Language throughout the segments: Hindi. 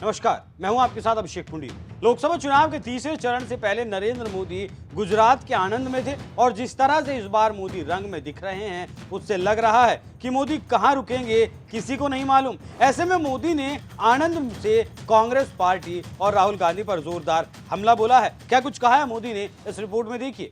नमस्कार, मैं हूं आपके साथ अभिषेक पुंडी। लोकसभा चुनाव के तीसरे चरण से पहले नरेंद्र मोदी गुजरात के आणंद में थे और जिस तरह से इस बार मोदी रंग में दिख रहे हैं, उससे लग रहा है कि मोदी कहां रुकेंगे किसी को नहीं मालूम। ऐसे में मोदी ने आणंद से कांग्रेस पार्टी और राहुल गांधी पर जोरदार हमला बोला है। क्या कुछ कहा है मोदी ने, इस रिपोर्ट में देखिए।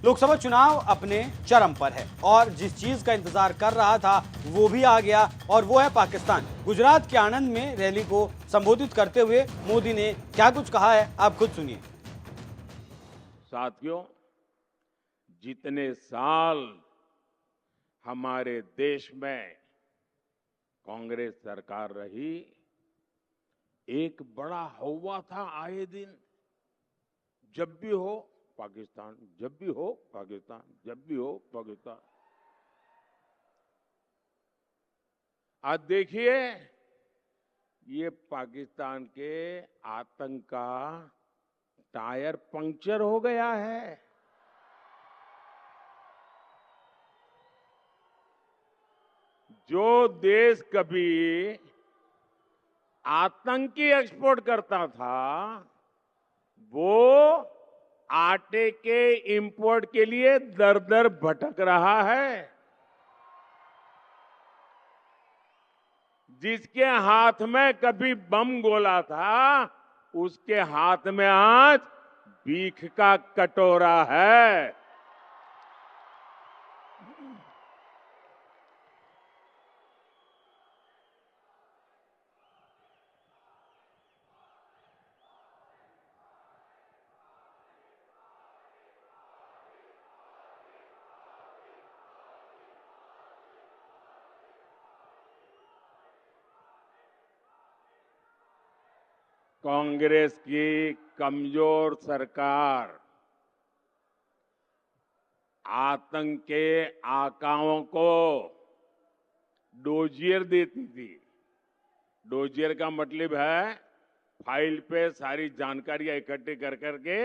लोकसभा चुनाव अपने चरम पर है और जिस चीज का इंतजार कर रहा था वो भी आ गया और वो है पाकिस्तान। गुजरात के आणंद में रैली को संबोधित करते हुए मोदी ने क्या कुछ कहा है, आप खुद सुनिए। साथियों, जितने साल हमारे देश में कांग्रेस सरकार रही, एक बड़ा हौवा था आए दिन, जब भी हो पाकिस्तान, जब भी हो पाकिस्तान, जब भी हो पाकिस्तान। आज देखिए, ये पाकिस्तान के आतंक का टायर पंक्चर हो गया है। जो देश कभी आतंकी एक्सपोर्ट करता था, वो आटे के इंपोर्ट के लिए दर दर भटक रहा है। जिसके हाथ में कभी बम गोला था, उसके हाथ में आज भीख का कटोरा है। कांग्रेस की कमजोर सरकार आतंक के आकाओं को डोजियर देती थी। डोजियर का मतलब है फाइल पे सारी जानकारियां इकट्ठी कर करके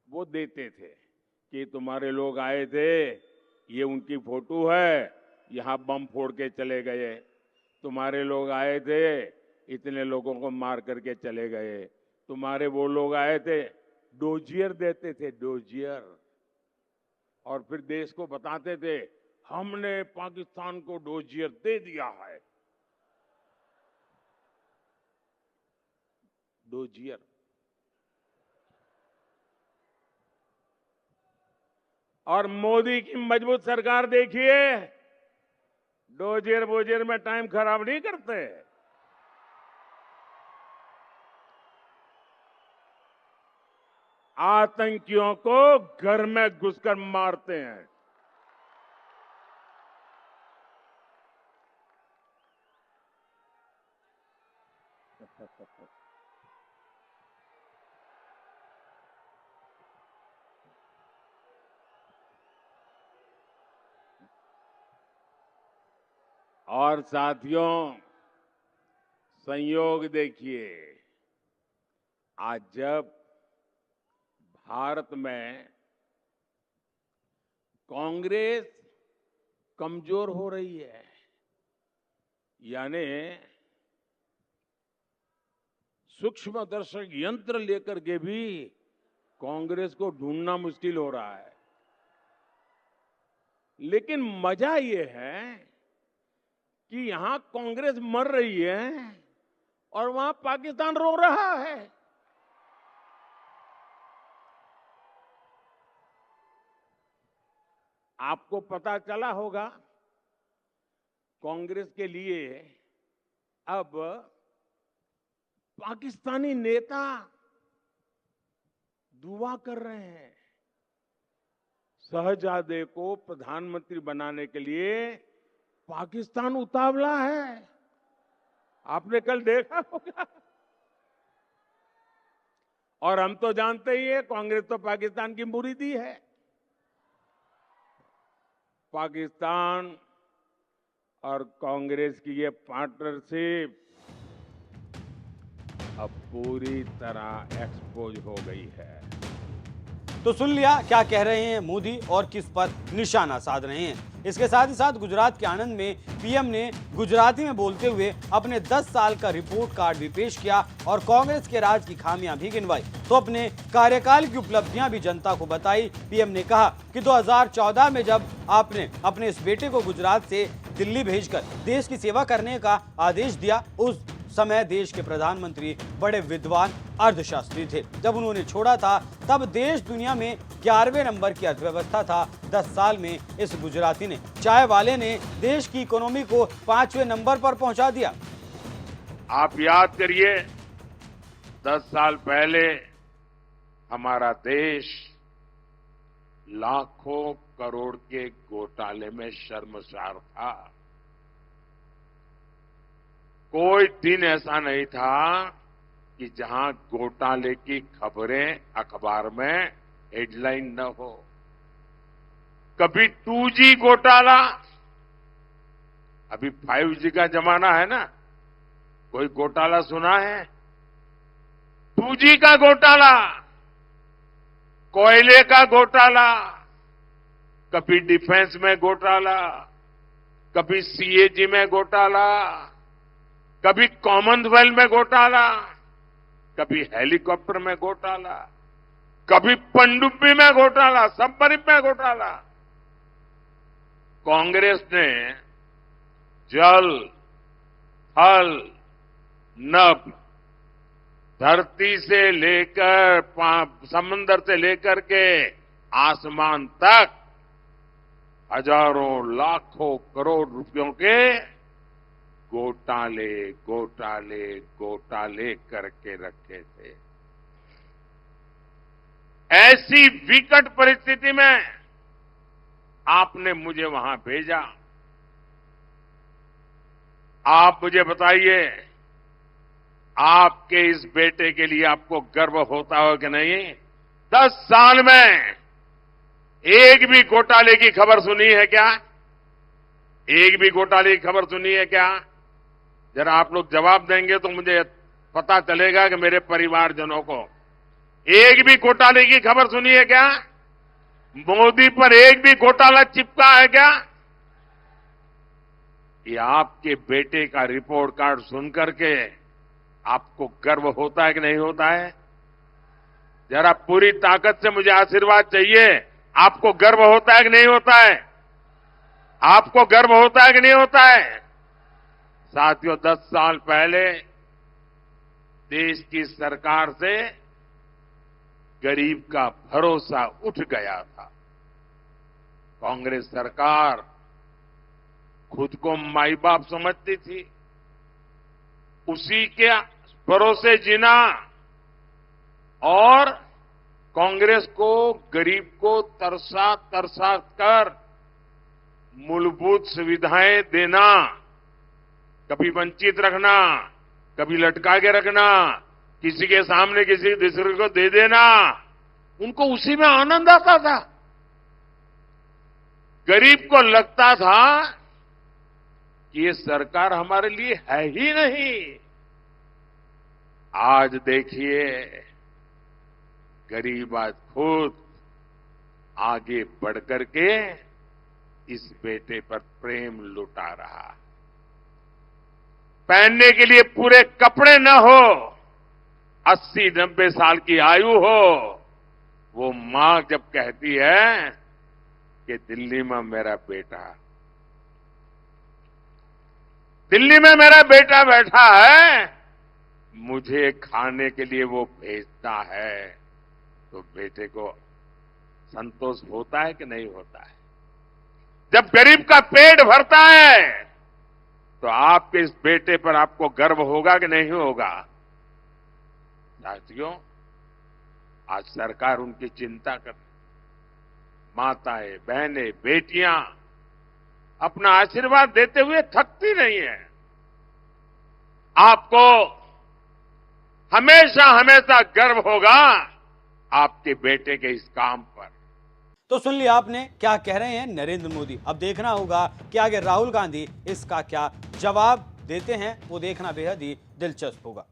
वो देते थे कि तुम्हारे लोग आए थे, ये उनकी फोटो है, यहां बम फोड़ के चले गए। तुम्हारे लोग आए थे, इतने लोगों को मार करके चले गए। तुम्हारे वो लोग आए थे, डोजियर देते थे, डोजियर। और फिर देश को बताते थे, हमने पाकिस्तान को डोजियर दे दिया है। डोजियर। और मोदी की मजबूत सरकार देखिए, डोजियर बोजियर में टाइम खराब नहीं करते। आतंकियों को घर में घुसकर मारते हैं। और साथियों, संयोग देखिए, आज जब भारत में कांग्रेस कमजोर हो रही है, यानी सूक्ष्मदर्शक यंत्र लेकर के भी कांग्रेस को ढूंढना मुश्किल हो रहा है। लेकिन मजा यह है कि यहां कांग्रेस मर रही है और वहां पाकिस्तान रो रहा है। आपको पता चला होगा, कांग्रेस के लिए अब पाकिस्तानी नेता दुआ कर रहे हैं। शहजादे को प्रधानमंत्री बनाने के लिए पाकिस्तान उतावला है। आपने कल देखा होगा। और हम तो जानते ही है, कांग्रेस तो पाकिस्तान की मुरीदी है। पाकिस्तान और कांग्रेस की ये पार्टनरशिप अब पूरी तरह एक्सपोज हो गई है। तो सुन लिया क्या कह रहे हैं मोदी और किस पर निशाना साध रहे हैं। इसके साथ ही साथ गुजरात के आणंद में पीएम ने गुजराती में बोलते हुए अपने 10 साल का रिपोर्ट कार्ड भी पेश किया और कांग्रेस के राज की खामियां भी गिनवाई, तो अपने कार्यकाल की उपलब्धियां भी जनता को बताई। पीएम ने कहा कि 2014 में जब आपने अपने इस बेटे को गुजरात से दिल्ली भेजकर देश की सेवा करने का आदेश दिया, उस समय देश के प्रधानमंत्री बड़े विद्वान अर्थशास्त्री थे। जब उन्होंने छोड़ा था तब देश दुनिया में 11वें नंबर की अर्थव्यवस्था था। 10 साल में इस गुजराती ने, चाय वाले ने देश की इकोनॉमी को 5वें नंबर पर पहुंचा दिया। आप याद करिए, 10 साल पहले हमारा देश लाखों करोड़ के घोटाले में शर्मसार था। कोई दिन ऐसा नहीं था कि जहां घोटाले की खबरें अखबार में हेडलाइन न हो। कभी 2G घोटाला, अभी 5G का जमाना है ना, कोई घोटाला सुना है? 2G का घोटाला, कोयले का घोटाला, कभी डिफेंस में घोटाला, कभी CAG में घोटाला, कभी कॉमनवेल्थ में घोटाला, कभी हेलीकॉप्टर में घोटाला, कभी पनडुब्बी में घोटाला, सबमरीन में घोटाला। कांग्रेस ने जल, थल, नभ, धरती से लेकर समंदर से लेकर के आसमान तक हजारों लाखों करोड़ रुपयों के घोटाले घोटाले घोटाले करके रखे थे। ऐसी विकट परिस्थिति में आपने मुझे वहां भेजा। आप मुझे बताइए, आपके इस बेटे के लिए आपको गर्व होता हो कि नहीं? 10 साल में एक भी घोटाले की खबर सुनी है क्या? एक भी घोटाले की खबर सुनी है क्या? जरा आप लोग जवाब देंगे तो मुझे पता चलेगा कि मेरे परिवारजनों को एक भी घोटाले की खबर सुनी है क्या? मोदी पर एक भी घोटाला चिपका है क्या? ये आपके बेटे का रिपोर्ट कार्ड सुनकर के आपको गर्व होता है कि नहीं होता है? जरा पूरी ताकत से मुझे आशीर्वाद चाहिए। आपको गर्व होता है कि नहीं होता है? आपको गर्व होता है कि नहीं होता है? साथियों, 10 साल पहले देश की सरकार से गरीब का भरोसा उठ गया था। कांग्रेस सरकार खुद को माई बाप समझती थी, उसी के भरोसे जीना और कांग्रेस को गरीब को तरसा तरसा कर मूलभूत सुविधाएं देना, कभी वंचित रखना, कभी लटका के रखना, किसी के सामने किसी दूसरे को दे देना, उनको उसी में आनंद आता था। गरीब को लगता था कि ये सरकार हमारे लिए है ही नहीं। आज देखिए, गरीब आज खुद आगे बढ़कर के इस बेटे पर प्रेम लुटा रहा। पहनने के लिए पूरे कपड़े न हो, 80-90 साल की आयु हो, वो मां जब कहती है कि दिल्ली में मेरा बेटा, दिल्ली में मेरा बेटा बैठा है, मुझे खाने के लिए वो भेजता है, तो बेटे को संतोष होता है कि नहीं होता है? जब गरीब का पेट भरता है तो आपके इस बेटे पर आपको गर्व होगा कि नहीं होगा? साथियों, आज सरकार उनकी चिंता कर, माताएं, बहनें, बेटियां अपना आशीर्वाद देते हुए थकती नहीं है। आपको हमेशा हमेशा गर्व होगा आपके बेटे के इस काम पर। तो सुन लिया आपने क्या कह रहे हैं नरेंद्र मोदी। अब देखना होगा कि आगे राहुल गांधी इसका क्या जवाब देते हैं, वो देखना बेहद ही दिलचस्प होगा।